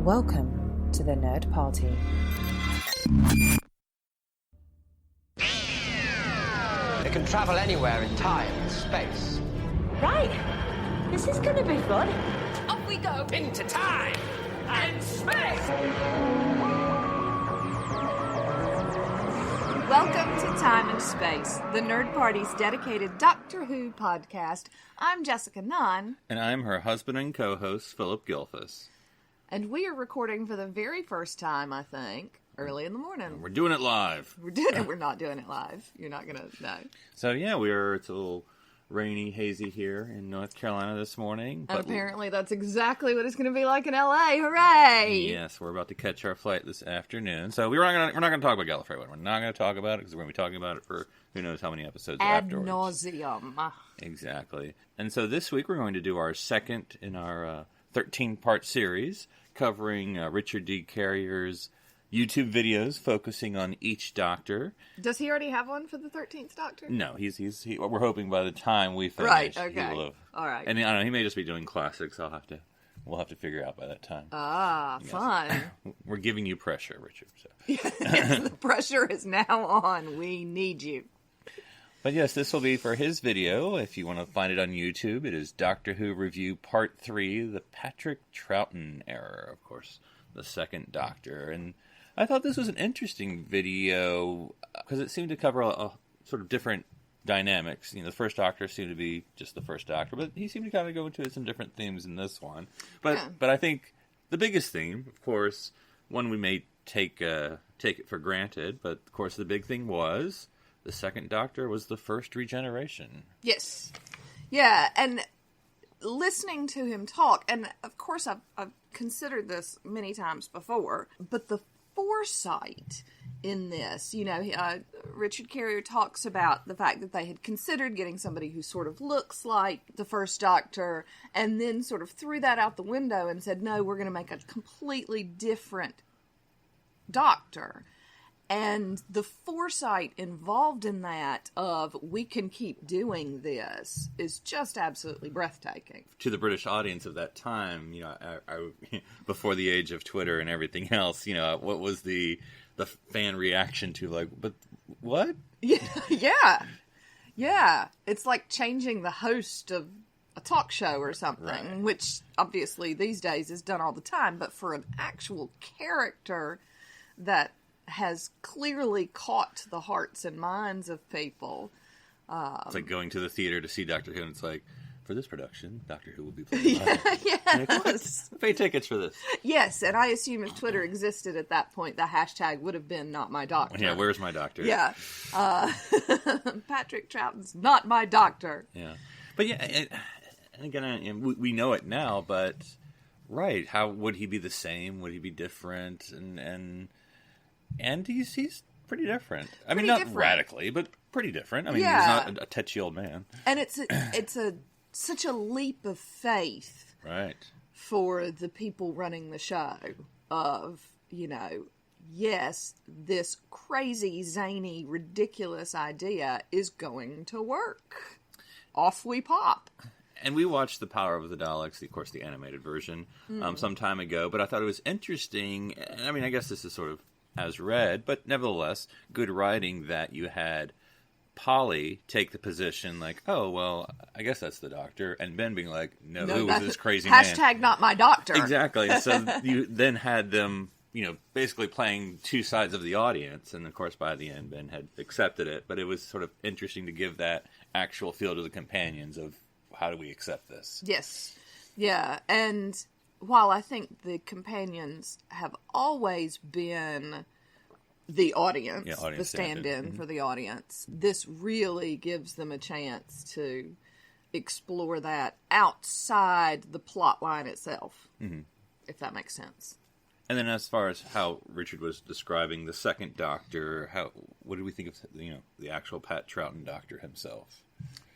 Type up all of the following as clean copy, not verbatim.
Welcome to the Nerd Party. They can travel anywhere in time and space. Right. This is gonna be fun. Up we go into time and space! Welcome to Time and Space, the Nerd Party's dedicated Doctor Who podcast. I'm Jessica Nunn. And I'm her husband and co-host, Phillip Gilfus. And we are recording for the very first time, I think, early in the morning. We're doing it live. We're doing it. We're not doing it live. You're not going to know. So, yeah, it's a little rainy, hazy here in North Carolina this morning. And apparently that's exactly what it's going to be like in LA. Hooray! Yes, we're about to catch our flight this afternoon. So we're not going to talk about Gallifrey. We're not going to talk about it because we're going to be talking about it for who knows how many episodes afterwards. Ad nauseum. Exactly. And so this week we're going to do our second in our 13-part series covering Richard D. Carrier's YouTube videos focusing on each Doctor. Does he already have one for the 13th Doctor? No, we're hoping by the time we finish, right, okay. he will have. All right. And I don't know, he may just be doing classics. We'll have to figure out by that time. Yes. Fun. We're giving you pressure, Richard. So. Yes, the pressure is now on. We need you. But yes, this will be for his video. If you want to find it on YouTube, it is Doctor Who Review Part 3, the Patrick Troughton era, of course, the second Doctor. And I thought this was an interesting video because it seemed to cover a sort of different dynamics. The first Doctor seemed to be just the first Doctor, but he seemed to kind of go into some different themes in this one. But I think the biggest theme, of course, one we may take it for granted, but of course the big thing was the second Doctor was the first regeneration. Yes. Yeah, and listening to him talk, and of course I've considered this many times before, but the foresight in this, Richard Carrier talks about the fact that they had considered getting somebody who sort of looks like the first Doctor, and then sort of threw that out the window and said, no, we're going to make a completely different Doctor. And the foresight involved in that of we can keep doing this is just absolutely breathtaking. To the British audience of that time, I before the age of Twitter and everything else, what was the fan reaction to, like, but what? Yeah. It's like changing the host of a talk show or something, right. Which obviously these days is done all the time, but for an actual character that has clearly caught the hearts and minds of people. It's like going to the theater to see Doctor Who, and it's like, for this production, Doctor Who will be playing live. Yes. Pay tickets for this. Yes, and I assume if Twitter existed at that point, the hashtag would have been not my doctor. Yeah, where's my doctor? Yeah. Patrick Troughton's not my doctor. Yeah. But yeah, and again, we know it now, but, right, how would he be the same? Would he be different? And he's pretty different. I mean, not radically, but pretty different. I mean, he's not a tetchy old man. And it's such a leap of faith, right, for the people running the show of, yes, this crazy, zany, ridiculous idea is going to work. Off we pop. And we watched The Power of the Daleks, of course, the animated version, some time ago. But I thought it was interesting. I mean, I guess this is sort of as read, but nevertheless, good writing that you had Polly take the position like, oh, well, I guess that's the Doctor, and Ben being like, no who was this crazy man? Hashtag not my doctor. Exactly. So you then had them, basically playing two sides of the audience, and of course by the end Ben had accepted it, but it was sort of interesting to give that actual feel to the companions of how do we accept this? Yes. Yeah, and while I think the companions have always been the audience, the stand-in for the audience, this really gives them a chance to explore that outside the plot line itself, if that makes sense. And then as far as how Richard was describing the second Doctor, what did we think of the actual Pat Troughton Doctor himself?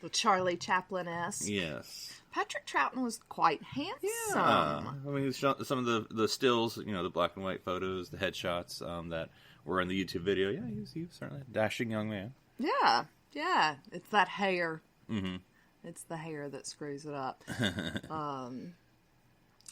The Charlie Chaplin-esque? Yes. Patrick Troughton was quite handsome. Yeah. I mean, some of the stills, the black and white photos, the headshots that were in the YouTube video. Yeah, he was certainly a dashing young man. Yeah. It's that hair. Mm-hmm. It's the hair that screws it up.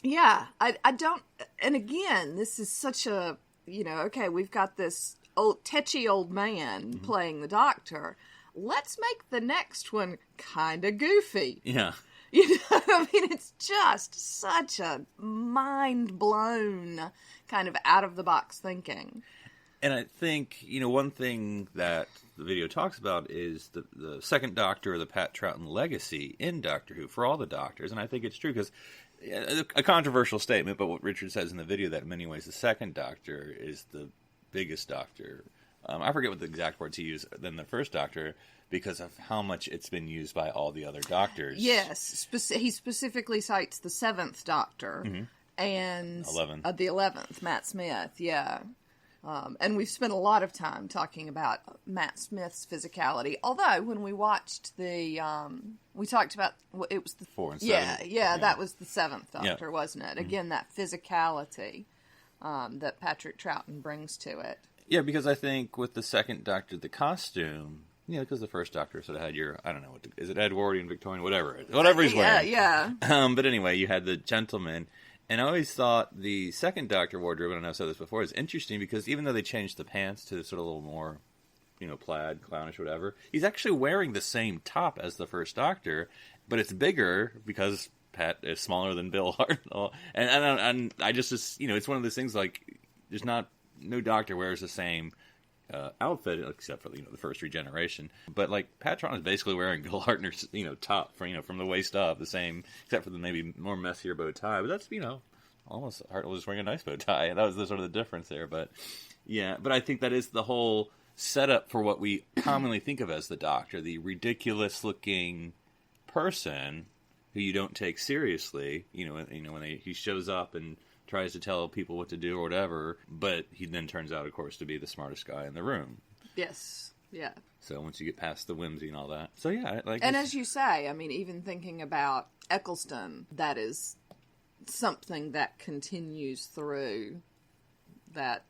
Yeah, I don't, and again, this is such a, okay, we've got this tetchy old man playing the Doctor. Let's make the next one kind of goofy. Yeah. It's just such a mind-blown kind of out-of-the-box thinking. And I think, one thing that the video talks about is the second Doctor, or the Pat Troughton legacy in Doctor Who for all the Doctors. And I think it's true because a controversial statement, but what Richard says in the video, that in many ways the second Doctor is the biggest Doctor. I forget what the exact words he used than the first Doctor because of how much it's been used by all the other Doctors. Yes, he specifically cites the seventh Doctor and the 11th, Matt Smith, yeah. And we've spent a lot of time talking about Matt Smith's physicality. Although, when we watched we talked about, it was the 4 and 7. Yeah, that was the seventh Doctor, wasn't it? Again, that physicality that Patrick Troughton brings to it. Yeah, because I think with the second Doctor, the costume, because the first Doctor sort of had your, I don't know, is it Edwardian, Victorian, whatever he's wearing. Yeah. But anyway, you had the gentleman. And I always thought the second Doctor wardrobe, and I've said this before, is interesting because even though they changed the pants to sort of a little more, plaid, clownish, whatever, he's actually wearing the same top as the first Doctor, but it's bigger because Pat is smaller than Bill Hartnell. And I just, it's one of those things like, there's no Doctor wears the same outfit except for the first regeneration, but like Pat Troughton is basically wearing Bill Hartner's top from the waist up, the same except for the maybe more messier bow tie. But that's almost Hartnell was wearing a nice bow tie, and that was the sort of the difference there. But yeah, but I think that is the whole setup for what we commonly think of as the Doctor, the ridiculous looking person who you don't take seriously. When he shows up and tries to tell people what to do or whatever, but he then turns out, of course, to be the smartest guy in the room. Yes, yeah. So once you get past the whimsy and all that. So yeah. And as you say, even thinking about Eccleston, that is something that continues through that,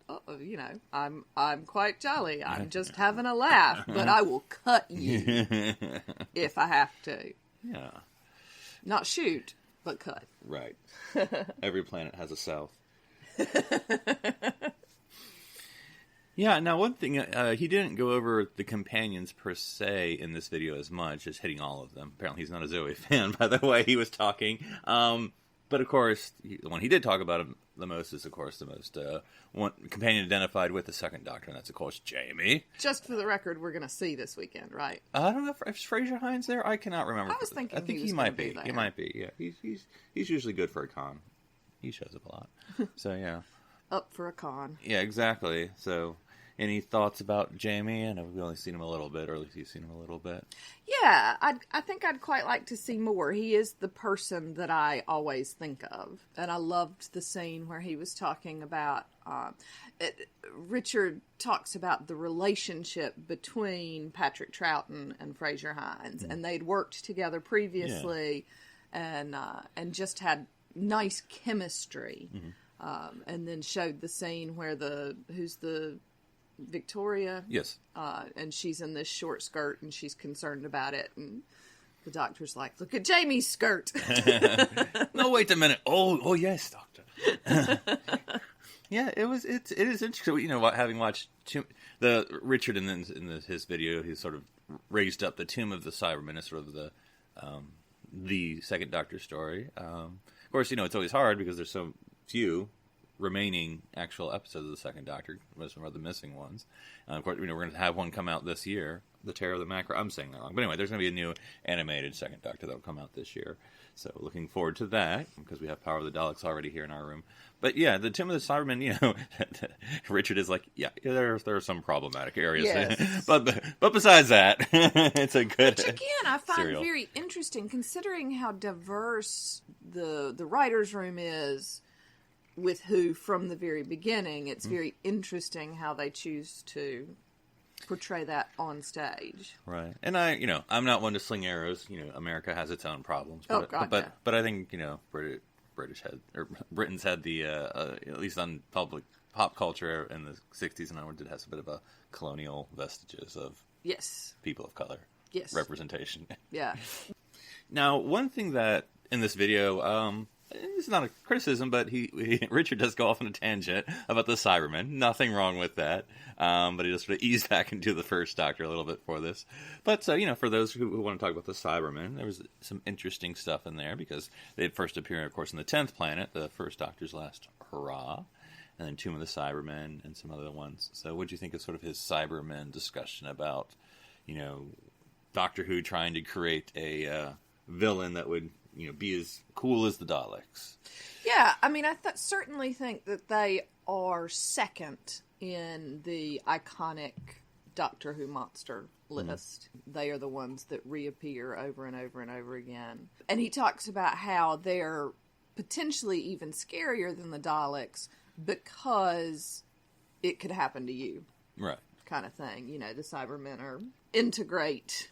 I'm quite jolly. I'm just having a laugh, but I will cut you if I have to. Yeah. Not shoot, but cut. Right. Every planet has a south. Yeah, now one thing, he didn't go over the companions per se in this video as much as hitting all of them. Apparently he's not a Zoe fan, by the way he was talking. But of course, the one he did talk about the most is, of course, the most one companion identified with the second Doctor, and that's, of course, Jamie. Just for the record, we're going to see this weekend, right? I don't know if Fraser Hines there. I cannot remember. I was thinking I think he might be. He might be. Yeah, he's usually good for a con. He shows up a lot. So yeah. Up for a con. Yeah, exactly. So, any thoughts about Jamie? I know we've only seen him a little bit, or at least you've seen him a little bit. Yeah, I think I'd quite like to see more. He is the person that I always think of. And I loved the scene where he was talking about, Richard talks about the relationship between Patrick Troughton and Fraser Hines. And they'd worked together previously and just had nice chemistry. And then showed the scene where who's the Victoria? Yes. And she's in this short skirt and she's concerned about it, and the Doctor's like, look at Jamie's skirt. No, wait a minute. Oh yes, Doctor. Yeah, it is interesting. Having watched the Richard in his video, he sort of raised up the Tomb of the Cybermen as sort of the second Doctor story. Of course, it's always hard because there's so few remaining actual episodes of the second Doctor. Most of them are the missing ones. Of course, we're going to have one come out this year, The Terror of the Macro. I'm saying that wrong. But anyway, there's going to be a new animated second Doctor that will come out this year. So looking forward to that, because we have Power of the Daleks already here in our room. But yeah, the Tomb of the Cybermen, Richard is like, there are some problematic areas. Yes. but besides that, it's a good Which again, I find serial. very interesting, considering how diverse the writer's room is with Who from the very beginning. It's very interesting how they choose to portray that on stage. Right. And I'm not one to sling arrows. America has its own problems. But, but I think, Britain's had the, at least on pop culture in the 60s and onward, it has a bit of a colonial vestiges of people of color representation. Yeah. Now, one thing that in this video, it's not a criticism, but Richard does go off on a tangent about the Cybermen. Nothing wrong with that. But he just sort of eased back into the First Doctor a little bit for this. But, for those who want to talk about the Cybermen, there was some interesting stuff in there because they first appear, of course, in the 10th planet, the First Doctor's last hurrah, and then Tomb of the Cybermen and some other ones. So what do you think of sort of his Cybermen discussion about, Doctor Who trying to create a villain that would be as cool as the Daleks? Yeah, I mean, I certainly think that they are second in the iconic Doctor Who monster list. Mm-hmm. They are the ones that reappear over and over and over again. And he talks about how they're potentially even scarier than the Daleks because it could happen to you. Right. Kind of thing. The Cybermen are integrate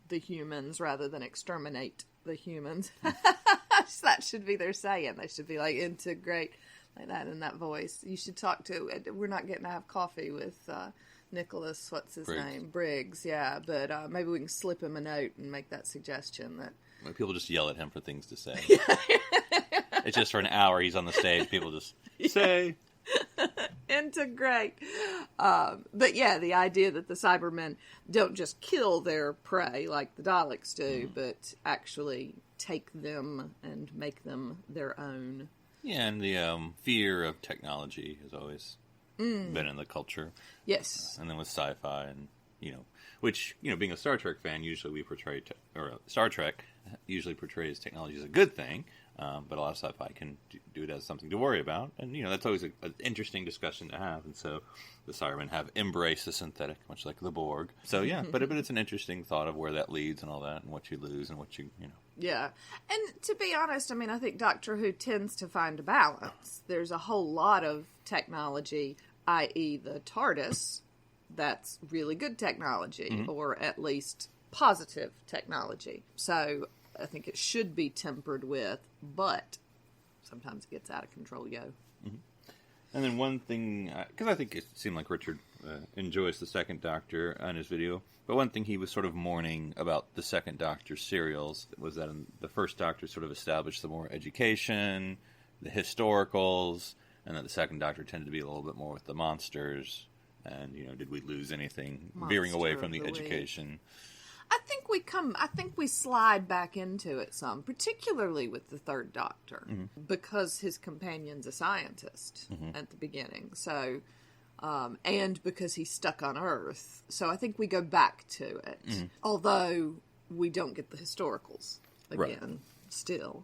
the humans rather than exterminate the humans. That should be their saying. They should be like integrate like that in that voice. You should talk to. We're not getting to have coffee with Nicholas. What's his name? Briggs. Yeah, but maybe we can slip him a note and make that suggestion. That people just yell at him for things to say. It's just for an hour he's on the stage. People just say. Integrate. But yeah, the idea that the Cybermen don't just kill their prey like the Daleks do, but actually take them and make them their own. Yeah, and the fear of technology has always been in the culture. Yes. And then with sci-fi and, which, being a Star Trek fan, usually we portray, Star Trek usually portrays technology as a good thing. But a lot of sci-fi can do it as something to worry about. And, that's always an interesting discussion to have. And so the Cybermen have embraced the synthetic, much like the Borg. So, yeah, but it's an interesting thought of where that leads and all that and what you lose and what you. Yeah. And to be honest, I think Doctor Who tends to find a balance. There's a whole lot of technology, i.e. the TARDIS, that's really good technology, or at least positive technology. So I think it should be tempered with, but sometimes it gets out of control, yo. Mm-hmm. And then one thing, because I think it seemed like Richard enjoys the Second Doctor on his video, but one thing he was sort of mourning about the Second Doctor serials was that in the First Doctor sort of established the more education, the historicals, and that the Second Doctor tended to be a little bit more with the monsters. And, did we lose anything veering away from the education? I think we slide back into it some, particularly with the Third Doctor, because his companion's a scientist at the beginning. So, and because he's stuck on Earth. So I think we go back to it. Although we don't get the historicals again, still.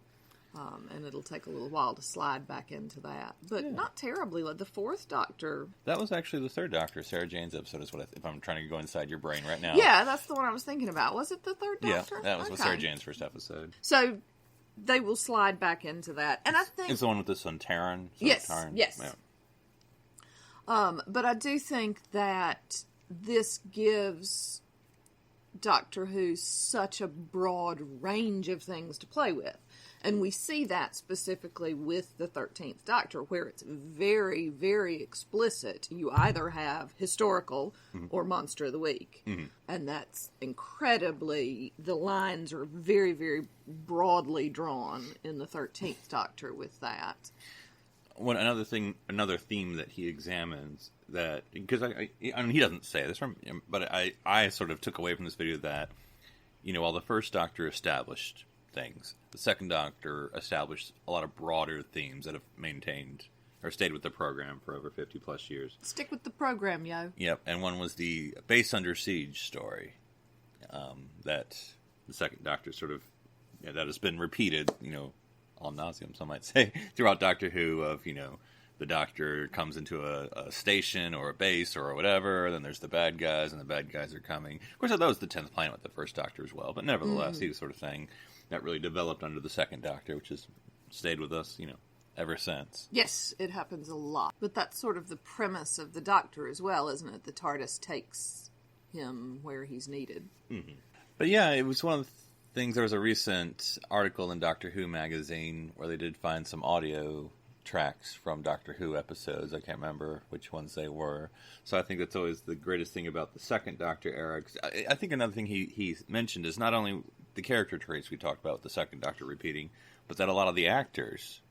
And it'll take a little while to slide back into that. But not terribly. Like the Fourth Doctor. That was actually the Third Doctor. Sarah Jane's episode is what if I'm trying to go inside your brain right now. Yeah, that's the one I was thinking about. Was it the Third Doctor? Yeah, that was Sarah Jane's first episode. So they will slide back into that. And I think... It's the one with the Sontaran? Yes. Yeah. But I do think that this gives Doctor Who such a broad range of things to play with. And we see that specifically with the 13th Doctor, where it's very, very explicit. You either have historical or Monster of the Week. And that's incredibly, the lines are very, very broadly drawn in the 13th Doctor with that. Another theme that he examines, that, because he doesn't say this, but I sort of took away from this video that, while the First Doctor established things, the Second Doctor established a lot of broader themes that have maintained or stayed with the program for over 50 plus years. Stick with the program, yo. Yep, and one was the Base Under Siege story that the Second Doctor sort of, that has been repeated, ad nauseum, some might say, throughout Doctor Who of, the Doctor comes into a station or a base or whatever, then there's the bad guys, and the bad guys are coming. Of course, that was the 10th planet with the First Doctor as well, but nevertheless, he was sort of saying that really developed under the Second Doctor, which has stayed with us, ever since. Yes, it happens a lot. But that's sort of the premise of the Doctor as well, isn't it? The TARDIS takes him where he's needed. But yeah, it was one of the things, there was a recent article in Doctor Who magazine where they did find some audio tracks from Doctor Who episodes. I can't remember which ones they were. So I think that's always the greatest thing about the Second Doctor era. 'Cause I think another thing he mentioned is not only the character traits we talked about with the Second Doctor repeating, but that a lot of the actors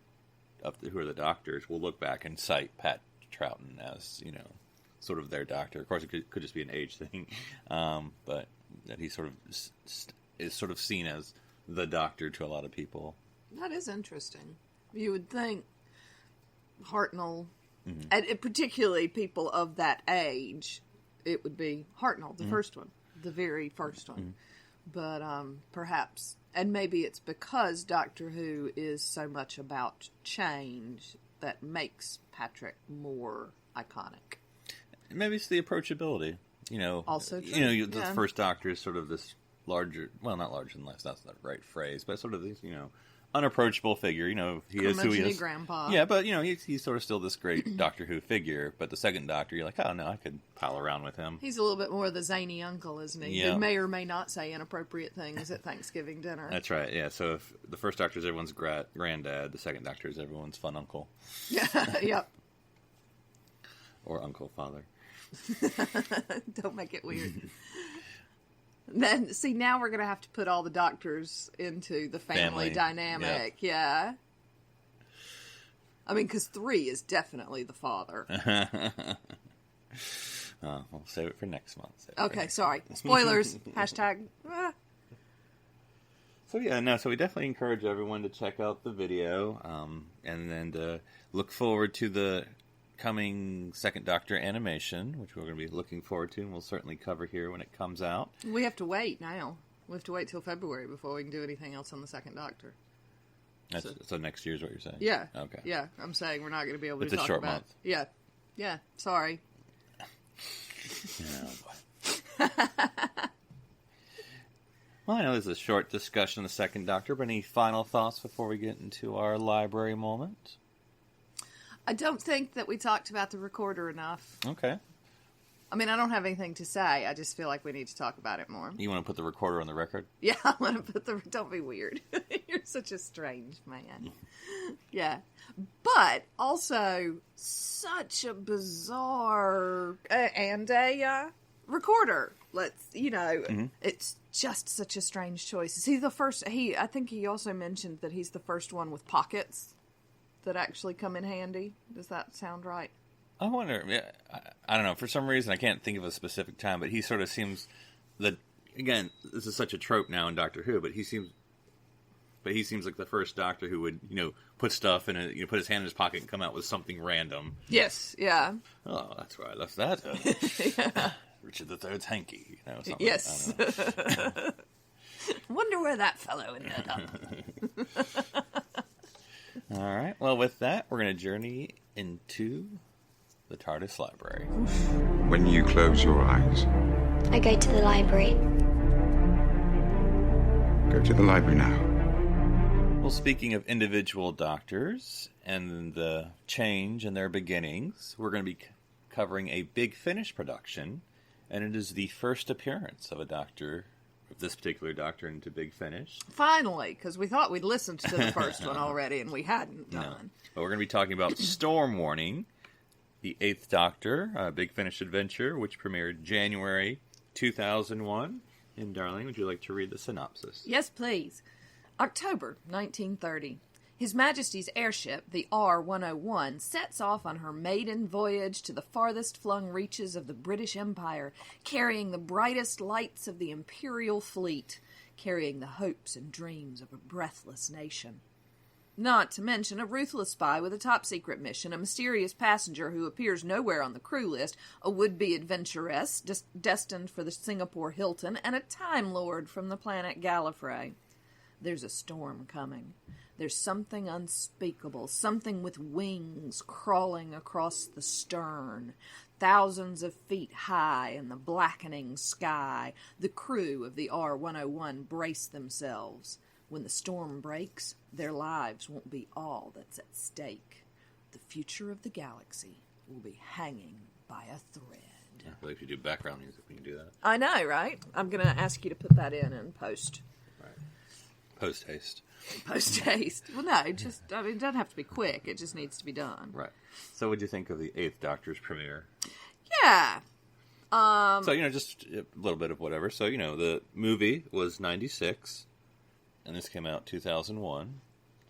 who are the doctors will look back and cite Pat Troughton as, sort of their doctor. Of course, it could just be an age thing, but that he sort of is sort of seen as the doctor to a lot of people. That is interesting. You would think Hartnell, and particularly people of that age, it would be Hartnell, the first one, the very first one. But perhaps, and maybe it's because Doctor Who is so much about change that makes Patrick more iconic. Maybe it's the approachability. Also true. The first Doctor is sort of this larger, well, not larger than life, that's not the right phrase, but sort of this, unapproachable figure. He is who he is. Grandpa. Yeah, but, he's sort of still this great Doctor Who figure. But the second Doctor, you're like, oh, no, I could pal around with him. He's a little bit more the zany uncle, isn't he? Yeah. Who may or may not say inappropriate things at Thanksgiving dinner. That's right, yeah. So if the first Doctor is everyone's granddad, the second Doctor is everyone's fun uncle. Yeah, yep. Or uncle father. Don't make it weird. Then, see, now we're going to have to put all the doctors into the family dynamic. Yep. Yeah. I mean, because 3 is definitely the father. We'll save it for next month. Okay, sorry. Spoilers. Hashtag. So, so we definitely encourage everyone to check out the video, and then to look forward to the coming Second Doctor animation, which we're going to be looking forward to, and we'll certainly cover here when it comes out. We have to wait now. We have to wait till February before we can do anything else on the Second Doctor. So next year is what you're saying? Yeah. Okay. Yeah, I'm saying we're not going to be able to talk about it. It's a short month. Yeah. Yeah, sorry. Well, I know this is a short discussion of the Second Doctor, but any final thoughts before we get into our library moment? I don't think that we talked about the recorder enough. Okay. I mean, I don't have anything to say. I just feel like we need to talk about it more. You want to put the recorder on the record? Yeah, I want to put the... Don't be weird. You're such a strange man. Yeah. But also, such a bizarre... and a recorder. It's just such a strange choice. Is he the first... I think he also mentioned that he's the first one with pockets that actually come in handy. Does that sound right? I wonder, I don't know, for some reason I can't think of a specific time, but he sort of seems that, again, this is such a trope now in Doctor Who, but he seems like the first Doctor who would, put stuff in put his hand in his pocket and come out with something random. Yes, yeah. Oh, that's where I left that. Yeah. Richard III's hanky. Something. Yes. I don't know. Wonder where that fellow ended up. All right. Well, with that, we're going to journey into the TARDIS library. When you close your eyes, I go to the library. Go to the library now. Well, speaking of individual doctors and the change in their beginnings, we're going to be covering a Big Finish production, and it is the first appearance of a doctor, of this particular doctor, into Big Finish. Finally, because we thought we'd listened to the first one already, and we hadn't done. No. But we're going to be talking about Storm Warning, the 8th Doctor, Big Finish adventure, which premiered January 2001. And Darlene, would you like to read the synopsis? Yes, please. October 1930. His Majesty's airship, the R-101, sets off on her maiden voyage to the farthest flung reaches of the British Empire, carrying the brightest lights of the Imperial fleet, carrying the hopes and dreams of a breathless nation. Not to mention a ruthless spy with a top-secret mission, a mysterious passenger who appears nowhere on the crew list, a would-be adventuress destined for the Singapore Hilton, and a Time Lord from the planet Gallifrey. There's a storm coming. There's something unspeakable, something with wings crawling across the stern. Thousands of feet high in the blackening sky, the crew of the R-101 brace themselves. When the storm breaks, their lives won't be all that's at stake. The future of the galaxy will be hanging by a thread. I believe if you do background music, we can do that. I know, right? I'm going to ask you to put that in post. Right. Post-haste. Post-haste. Well, no, it doesn't have to be quick. It just needs to be done. Right. So what do you think of the 8th Doctor's premiere? Yeah. So, just a little bit of whatever. So, the movie was 96, and this came out 2001.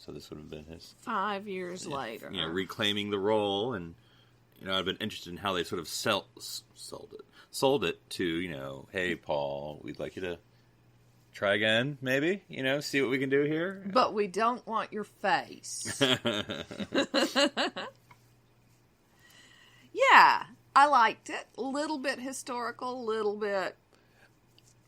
So this would have been his 5 years later. Reclaiming the role, and I've been interested in how they sort of sold it to hey, Paul, we'd like you to try again, maybe, see what we can do here. But we don't want your face. Yeah, I liked it. A little bit historical, a little bit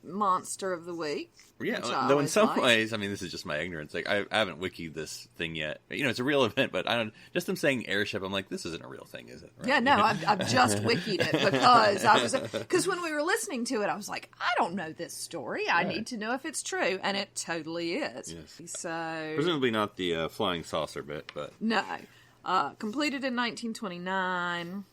monster of the week. Yeah, though in some ways, I mean, this is just my ignorance. Like, I haven't wikied this thing yet. It's a real event, but I don't. Just them saying airship, I'm like, this isn't a real thing, is it? Right? Yeah, no, I've just wikied it because when we were listening to it, I was like, I don't know this story. I need to know if it's true, and it totally is. Yes. So presumably not the flying saucer bit, but no. Completed in 1929.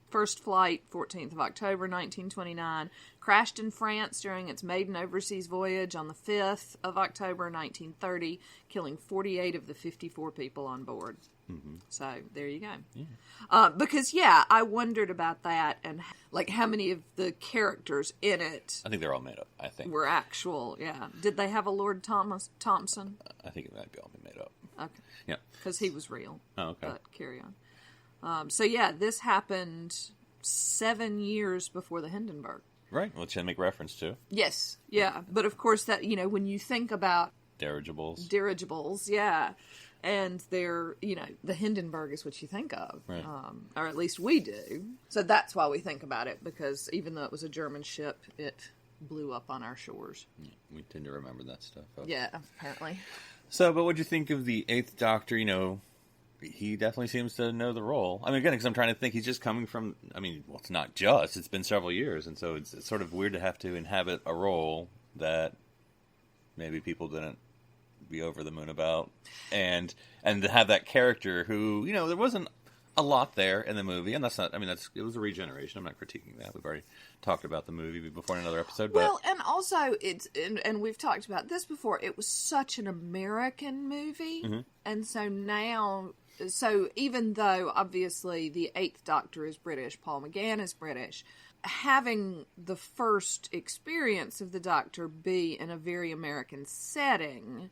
First flight, 14th of October, 1929. Crashed in France during its maiden overseas voyage on the 5th of October, 1930, killing 48 of the 54 people on board. Mm-hmm. So, there you go. Yeah. Because, I wondered about that and, how many of the characters in it... I think they're all made up, were actual, Did they have a Lord Thompson? I think it might be all made up. Okay. Yeah. Because he was real. Oh, okay. But carry on. This happened 7 years before the Hindenburg. Right, which I make reference to. Yes, yeah. But of course that, when you think about... Dirigibles, yeah. And they're, the Hindenburg is what you think of. Right. Or at least we do. So that's why we think about it, because even though it was a German ship, it blew up on our shores. Yeah, we tend to remember that stuff. Yeah, apparently. So, but what'd you think of the Eighth Doctor, He definitely seems to know the role. I mean, again, because I'm trying to think, he's just coming from... I mean, well, it's not just. It's been several years, and so it's sort of weird to have to inhabit a role that maybe people didn't be over the moon about, and to have that character who, there wasn't a lot there in the movie, and that's not... I mean, it was a regeneration. I'm not critiquing that. We've already talked about the movie before in another episode. But... Well, and also, and we've talked about this before, it was such an American movie, mm-hmm. and so now... So even though, obviously, the Eighth Doctor is British, Paul McGann is British, having the first experience of the Doctor be in a very American setting,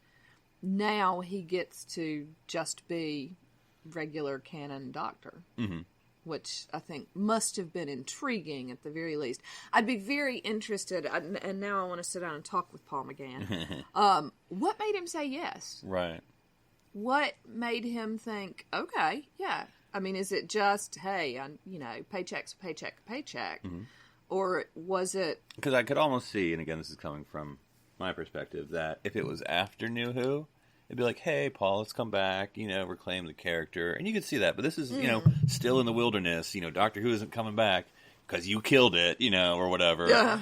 now he gets to just be regular canon Doctor. Mm-hmm. Which I think must have been intriguing at the very least. I'd be very interested, and now I want to sit down and talk with Paul McGann. What made him say yes? Right. What made him think, okay, yeah. I mean, is it just, hey, paycheck's a paycheck? Mm-hmm. Or was it... Because I could almost see, and again, this is coming from my perspective, that if it was after New Who, it'd be like, hey, Paul, let's come back, reclaim the character. And you could see that. But this is, still in the wilderness. Doctor Who isn't coming back because you killed it, or whatever. Yeah.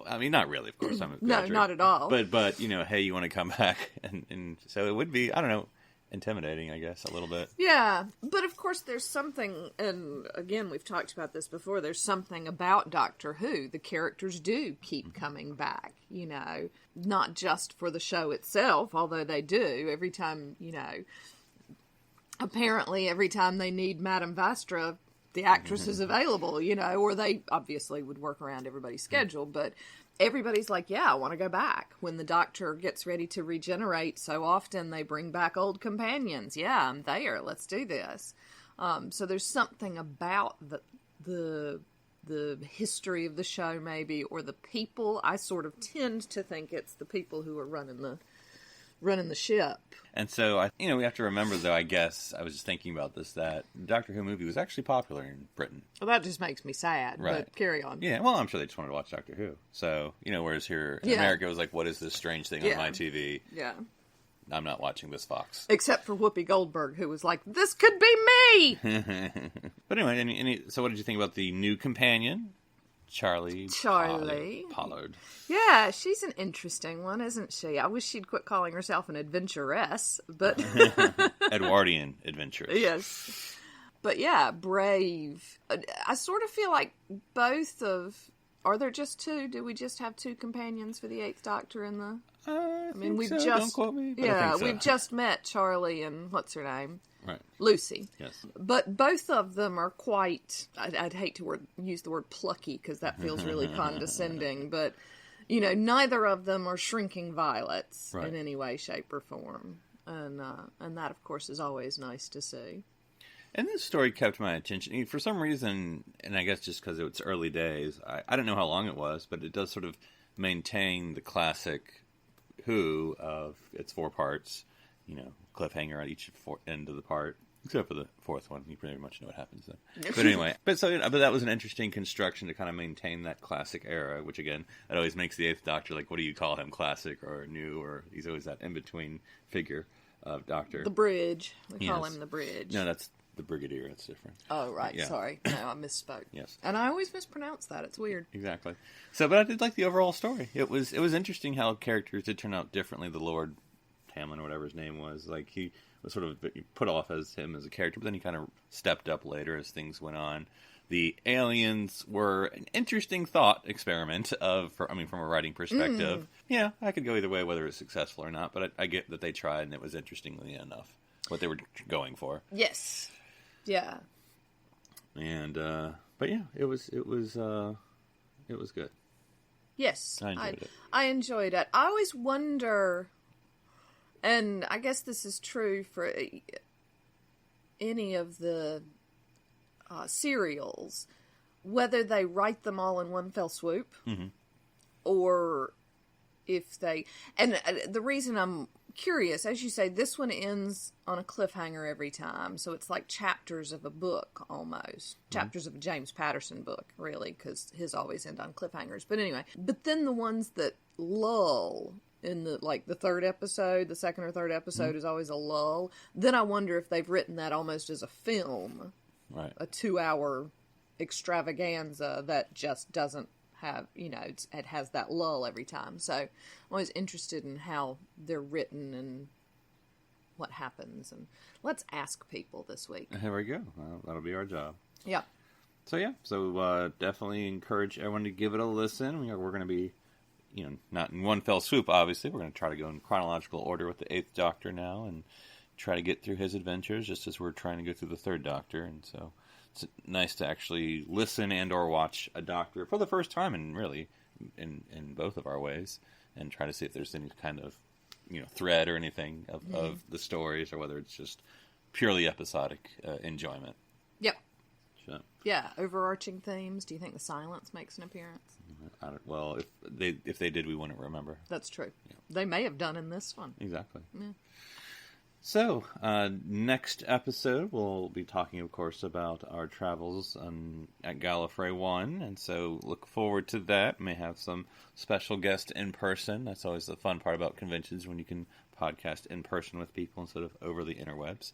I mean, not really, of course. No, not at all. But hey, you want to come back? And so it would be, I don't know, intimidating, I guess, a little bit. Yeah, but of course there's something, and again, we've talked about this before, there's something about Doctor Who. The characters do keep coming back, not just for the show itself, although they do. Every time, apparently every time they need Madame Vastra, the actress is available, or they obviously would work around everybody's schedule, but everybody's like, yeah, I want to go back. When the Doctor gets ready to regenerate, so often they bring back old companions. Yeah, I'm there. Let's do this. So there's something about the history of the show, maybe, or the people. I sort of tend to think it's the people who are running the ship. And so, we have to remember, though, I guess, I was just thinking about this, that the Doctor Who movie was actually popular in Britain. Well, that just makes me sad, right. But carry on. Yeah, well, I'm sure they just wanted to watch Doctor Who. So, whereas here in America, it was like, what is this strange thing on my TV? Yeah. I'm not watching this Fox. Except for Whoopi Goldberg, who was like, this could be me! But anyway, so what did you think about the new companion? Charlie Pollard. Yeah, she's an interesting one, isn't she? I wish she'd quit calling herself an adventuress, but... Edwardian adventuress. Yes. But yeah, brave. I sort of feel like both of... Are there just two? Do we just have two companions for the Eighth Doctor in the... I mean, we've just... Don't quote me. Yeah, we've just met Charlie and... What's her name? Right. Lucy. Yes. But both of them are quite... I'd hate to use the word plucky, because that feels really condescending, but, neither of them are shrinking violets in any way, shape, or form. and that, of course, is always nice to see. And this story kept my attention. For some reason, and I guess just because it's early days, I don't know how long it was, but it does sort of maintain the classic Who of its 4 parts, cliffhanger at each end of the part, except for the 4th one. You pretty much know what happens then. But anyway, but that was an interesting construction to kind of maintain that classic era, which again, it always makes the 8th Doctor, like, what do you call him, classic or new, or he's always that in-between figure of Doctor. The Bridge. We call him the Bridge. No, that's the Brigadier. It's different. Oh, right. Yeah. Sorry. No, I misspoke. Yes. And I always mispronounce that. It's weird. Exactly. So, but I did like the overall story. It was interesting how characters did turn out differently. The Lord Hamlin, or whatever his name was, like, he was sort of put off as him as a character, but then he kind of stepped up later as things went on. The aliens were an interesting thought experiment from a writing perspective. Yeah, I could go either way, whether it's successful or not, but I get that they tried, and it was interestingly enough what they were going for. Yes. Yeah. And but yeah, it was good. Yes, I enjoyed it. I enjoyed it. I always wonder, and I guess this is true for any of the serials, whether they write them all in one fell swoop, or if they. And the reason I'm curious, as you say, this one ends on a cliffhanger every time, so it's like chapters of a book almost. Chapters of a James Patterson book, really, because his always end on cliffhangers. But anyway, but then the ones that lull in the third episode, the second or third episode is always a lull. Then I wonder if they've written that almost as a film, right? A 2-hour extravaganza that just doesn't have, it has that lull every time. So I'm always interested in how they're written and what happens. And let's ask people this week. Here we go. Well, that'll be our job. Yeah. So definitely encourage everyone to give it a listen. We're going to be, not in one fell swoop, obviously. We're going to try to go in chronological order with the 8th Doctor now and try to get through his adventures just as we're trying to go through the 3rd Doctor. And so it's nice to actually listen and or watch a Doctor for the first time, and really in both of our ways, and try to see if there's any kind of thread or anything of the stories, or whether it's just purely episodic enjoyment. Yep. So. Yeah, overarching themes. Do you think the silence makes an appearance? Well, if they did, we wouldn't remember. That's true. Yeah. They may have done in this one. Exactly. Yeah. So, next episode, we'll be talking, of course, about our travels at Gallifrey 1, and so look forward to that. May have some special guests in person. That's always the fun part about conventions, when you can podcast in person with people instead of over the interwebs.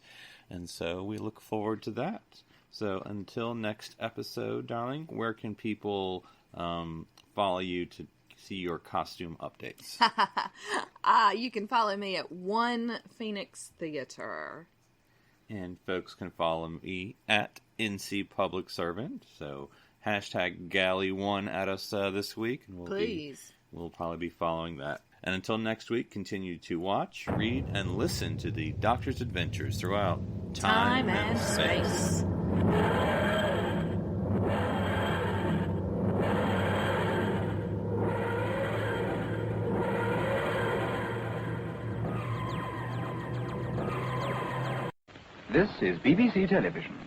And so we look forward to that. So, until next episode, darling, where can people follow you to see your costume updates? You can follow me at One Phoenix Theater. And folks can follow me at NC Public Servant. So hashtag Galley1 at us this week. And we'll probably be following that. And until next week, continue to watch, read, and listen to the Doctor's adventures throughout time and space. This is BBC Television.